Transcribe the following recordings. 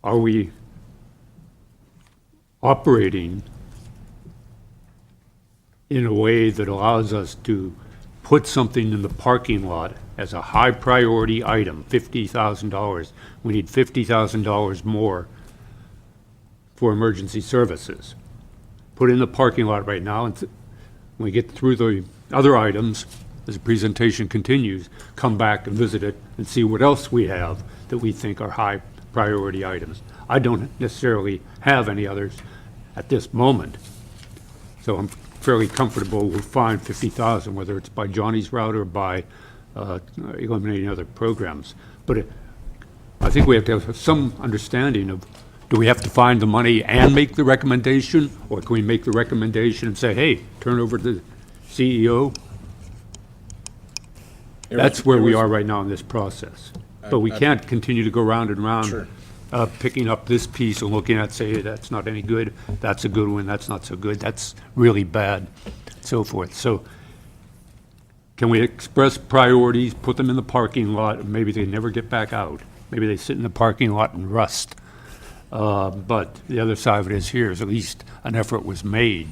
are we operating in a way that allows us to put something in the parking lot as a high priority item, $50,000. We need $50,000 more for emergency services. Put it in the parking lot right now, and when we get through the other items, as the presentation continues, come back and visit it and see what else we have that we think are high priority items. I don't necessarily have any others at this moment, so I'm fairly comfortable we'll find 50,000, whether it's by Johnny's route or by eliminating other programs. But I think we have to have some understanding of, do we have to find the money and make the recommendation, or can we make the recommendation and say, hey, turn it over to the CEO? That's where we are right now in this process. But we can't continue to go round and round. Sure. Picking up this piece and looking at, say, that's not any good, that's a good one, that's not so good, that's really bad, so forth. So can we express priorities, put them in the parking lot, and maybe they never get back out? Maybe they sit in the parking lot and rust. But the other side of it is here is at least an effort was made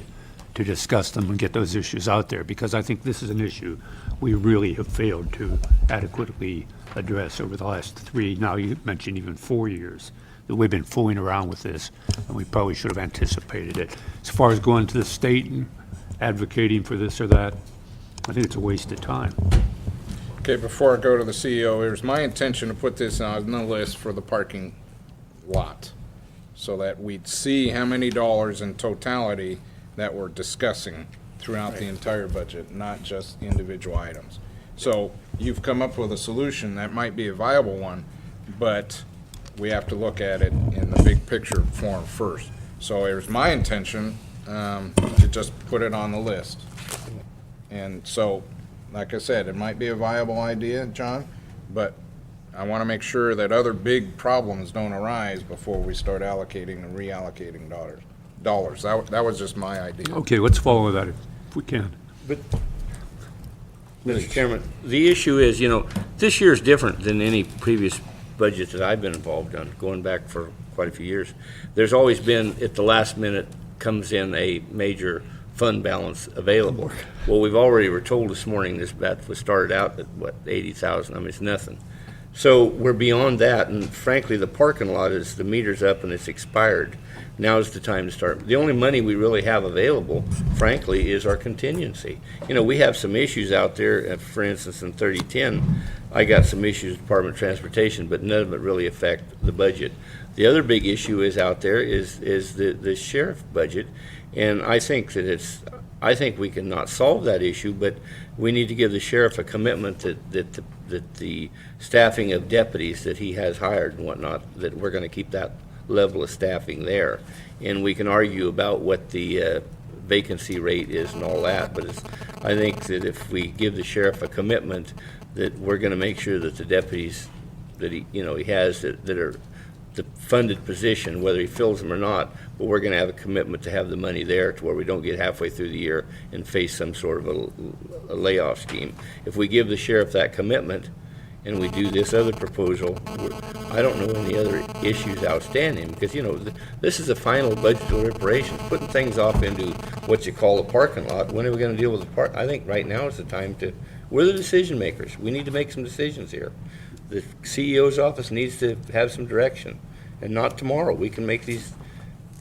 to discuss them and get those issues out there, because I think this is an issue we really have failed to adequately address over the last 3, now you mentioned even 4 years, that we've been fooling around with this, and we probably should have anticipated it. As far as going to the state and advocating for this or that, I think it's a waste of time. Okay, before I go to the CEO, it was my intention to put this on the list for the parking lot, so that we'd see how many dollars in totality that we're discussing throughout the entire budget, not just individual items. So you've come up with a solution that might be a viable one, but we have to look at it in the big picture form first. So it was my intention to just put it on the list. And so, like I said, it might be a viable idea, John, but I want to make sure that other big problems don't arise before we start allocating and reallocating dollars. That was just my idea. Okay, let's follow that if we can. But, Mr. Chairman, the issue is, this year is different than any previous budget that I've been involved in, going back for quite a few years. There's always been, at the last minute, comes in a major fund balance available. Well, we've already were told this morning that was started out at, 80,000. I mean, it's nothing. So we're beyond that, and frankly, the parking lot is, the meter's up and it's expired. Now is the time to start. The only money we really have available, frankly, is our contingency. We have some issues out there. For instance, in 3010, I got some issues with Department of Transportation, but none of it really affect the budget. The other big issue is out there is the sheriff budget, and I think that I think we can not solve that issue, but we need to give the sheriff a commitment that the staffing of deputies that he has hired and whatnot, that we're going to keep that level of staffing there. And we can argue about what the vacancy rate is and all that, but I think that if we give the sheriff a commitment that we're going to make sure that the deputies that he has that are the funded position, whether he fills them or not, but we're going to have a commitment to have the money there to where we don't get halfway through the year and face some sort of a layoff scheme. If we give the sheriff that commitment and we do this other proposal, I don't know any other issues outstanding, because this is a final budget deliberation, putting things off into what you call a parking lot. When are we going to deal with the park? I think right now is the time we're the decision makers. We need to make some decisions here. The CEO's office needs to have some direction, and not tomorrow. We can make these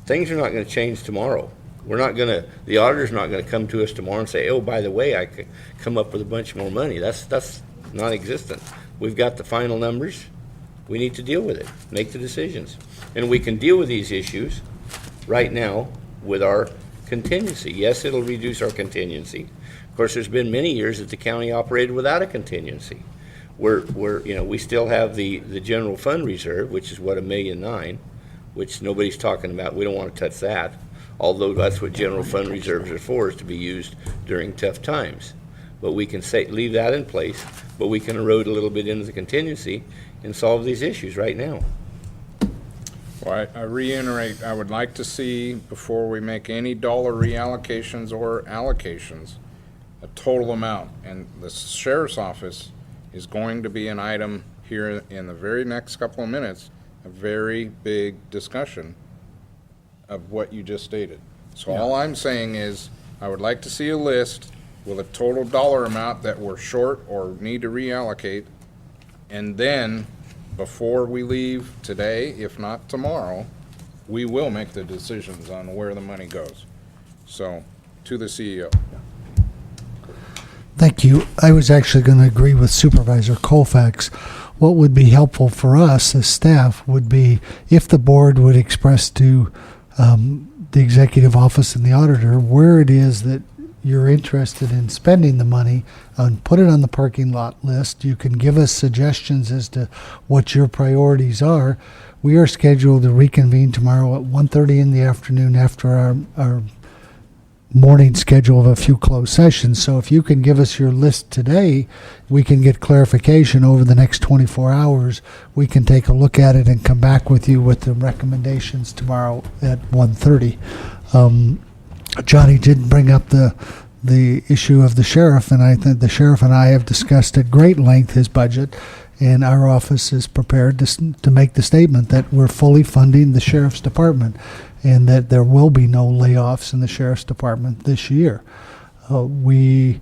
things are not going to change tomorrow. The auditor's not going to come to us tomorrow and say, oh, by the way, I could come up with a bunch more money. That's non-existent. We've got the final numbers. We need to deal with it, make the decisions. And we can deal with these issues right now with our contingency. Yes, it'll reduce our contingency. Of course, there's been many years that the county operated without a contingency. We still have the general fund reserve, which is $1.9 million, which nobody's talking about. We don't want to touch that, although that's what general fund reserves are for, is to be used during tough times. But we can leave that in place, but we can erode a little bit into the contingency and solve these issues right now. Well, I reiterate, I would like to see, before we make any dollar reallocations or allocations, a total amount. And the sheriff's office is going to be an item here in the very next couple of minutes a very big discussion of what you just stated. So all I'm saying is, I would like to see a list with a total dollar amount that we're short or need to reallocate. And then, before we leave today, if not tomorrow, we will make the decisions on where the money goes. So, to the CEO. Thank you. I was actually going to agree with Supervisor Colfax. What would be helpful for us as staff would be if the board would express to the executive office and the auditor where it is that you're interested in spending the money, and put it on the parking lot list. You can give us suggestions as to what your priorities are. We are scheduled to reconvene tomorrow at 1:30 in the afternoon after our morning schedule of a few closed sessions. So if you can give us your list today, we can get clarification over the next 24 hours. We can take a look at it and come back with you with the recommendations tomorrow at 1:30. Johnny did bring up the issue of the sheriff, and I think the sheriff and I have discussed at great length his budget, and our office is prepared to make the statement that we're fully funding the sheriff's department and that there will be no layoffs in the sheriff's department this year. We